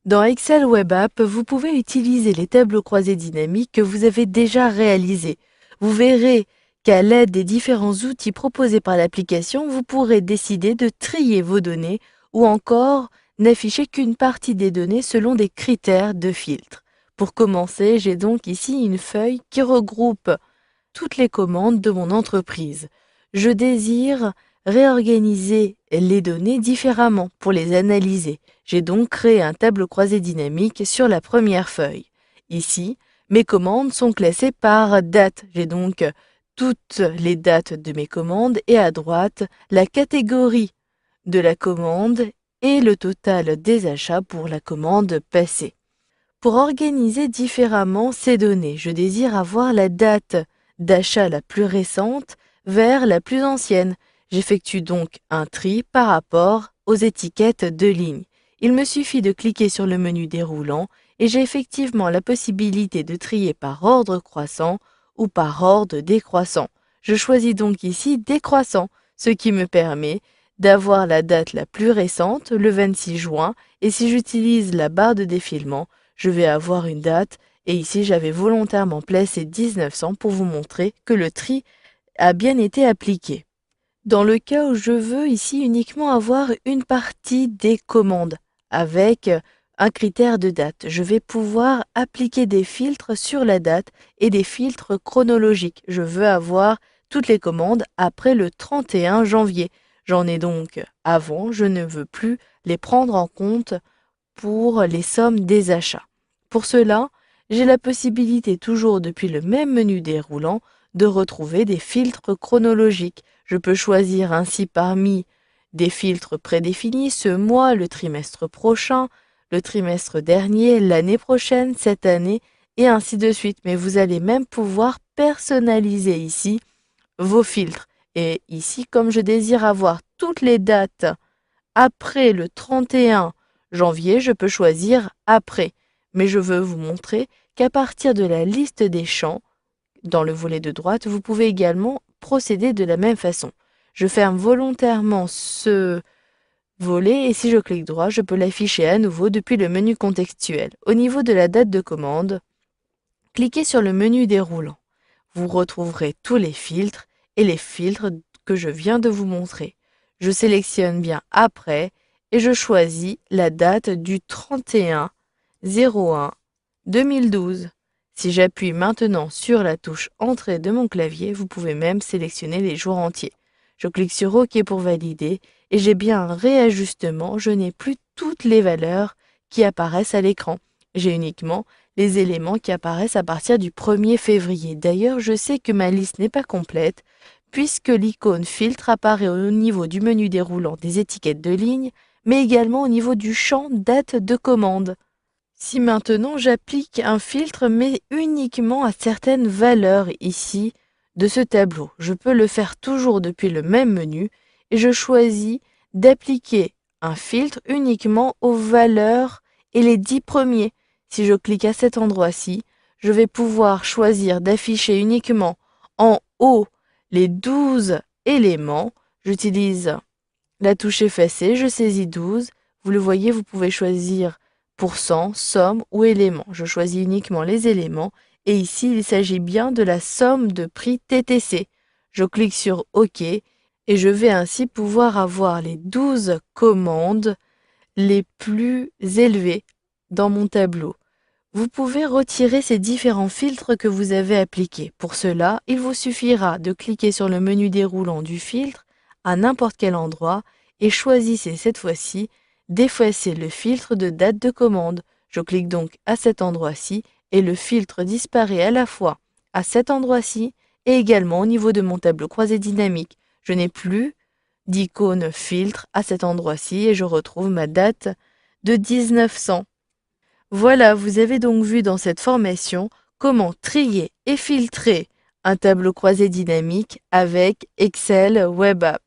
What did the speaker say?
Dans Excel Web App, vous pouvez utiliser les tableaux croisés dynamiques que vous avez déjà réalisés. Vous verrez qu'à l'aide des différents outils proposés par l'application, vous pourrez décider de trier vos données ou encore n'afficher qu'une partie des données selon des critères de filtre. Pour commencer, j'ai donc ici une feuille qui regroupe toutes les commandes de mon entreprise. Je désire réorganiser les données différemment pour les analyser. J'ai donc créé un tableau croisé dynamique sur la première feuille. Ici, mes commandes sont classées par date. J'ai donc toutes les dates de mes commandes et à droite, la catégorie de la commande et le total des achats pour la commande passée. Pour organiser différemment ces données, je désire avoir la date d'achat la plus récente vers la plus ancienne. J'effectue donc un tri par rapport aux étiquettes de ligne. Il me suffit de cliquer sur le menu déroulant et j'ai effectivement la possibilité de trier par ordre croissant ou par ordre décroissant. Je choisis donc ici décroissant, ce qui me permet d'avoir la date la plus récente, le 26 juin, et si j'utilise la barre de défilement, je vais avoir une date et ici j'avais volontairement placé 1900 pour vous montrer que le tri a bien été appliqué. Dans le cas où je veux ici uniquement avoir une partie des commandes avec un critère de date, je vais pouvoir appliquer des filtres sur la date et des filtres chronologiques. Je veux avoir toutes les commandes après le 31 janvier. J'en ai donc avant, je ne veux plus les prendre en compte pour les sommes des achats. Pour cela, j'ai la possibilité toujours depuis le même menu déroulant de retrouver des filtres chronologiques. Je peux choisir ainsi parmi des filtres prédéfinis ce mois, le trimestre prochain, le trimestre dernier, l'année prochaine, cette année, et ainsi de suite. Mais vous allez même pouvoir personnaliser ici vos filtres. Et ici, comme je désire avoir toutes les dates après le 31 janvier, je peux choisir après. Mais je veux vous montrer qu'à partir de la liste des champs, dans le volet de droite, vous pouvez également procéder de la même façon. Je ferme volontairement ce volet et si je clique droit, je peux l'afficher à nouveau depuis le menu contextuel. Au niveau de la date de commande, cliquez sur le menu déroulant. Vous retrouverez tous les filtres et les filtres que je viens de vous montrer. Je sélectionne bien après et je choisis la date du 31/01/2012. Si j'appuie maintenant sur la touche Entrée de mon clavier, vous pouvez même sélectionner les jours entiers. Je clique sur OK pour valider et j'ai bien un réajustement. Je n'ai plus toutes les valeurs qui apparaissent à l'écran. J'ai uniquement les éléments qui apparaissent à partir du 1er février. D'ailleurs, je sais que ma liste n'est pas complète puisque l'icône filtre apparaît au niveau du menu déroulant des étiquettes de ligne, mais également au niveau du champ date de commande. Si maintenant j'applique un filtre, mais uniquement à certaines valeurs ici de ce tableau, je peux le faire toujours depuis le même menu et je choisis d'appliquer un filtre uniquement aux valeurs et les 10 premiers. Si je clique à cet endroit-ci, je vais pouvoir choisir d'afficher uniquement en haut les 12 éléments. J'utilise la touche effacer, je saisis 12. Vous le voyez, vous pouvez choisir pourcent, somme ou élément. Je choisis uniquement les éléments et ici il s'agit bien de la somme de prix TTC. Je clique sur OK et je vais ainsi pouvoir avoir les 12 commandes les plus élevées dans mon tableau. Vous pouvez retirer ces différents filtres que vous avez appliqués. Pour cela, il vous suffira de cliquer sur le menu déroulant du filtre à n'importe quel endroit et choisissez cette fois-ci d'effacer le filtre de date de commande. Je clique donc à cet endroit-ci et le filtre disparaît à la fois à cet endroit-ci et également au niveau de mon tableau croisé dynamique. Je n'ai plus d'icône filtre à cet endroit-ci et je retrouve ma date de 1900. Voilà, vous avez donc vu dans cette formation comment trier et filtrer un tableau croisé dynamique avec Excel Web App.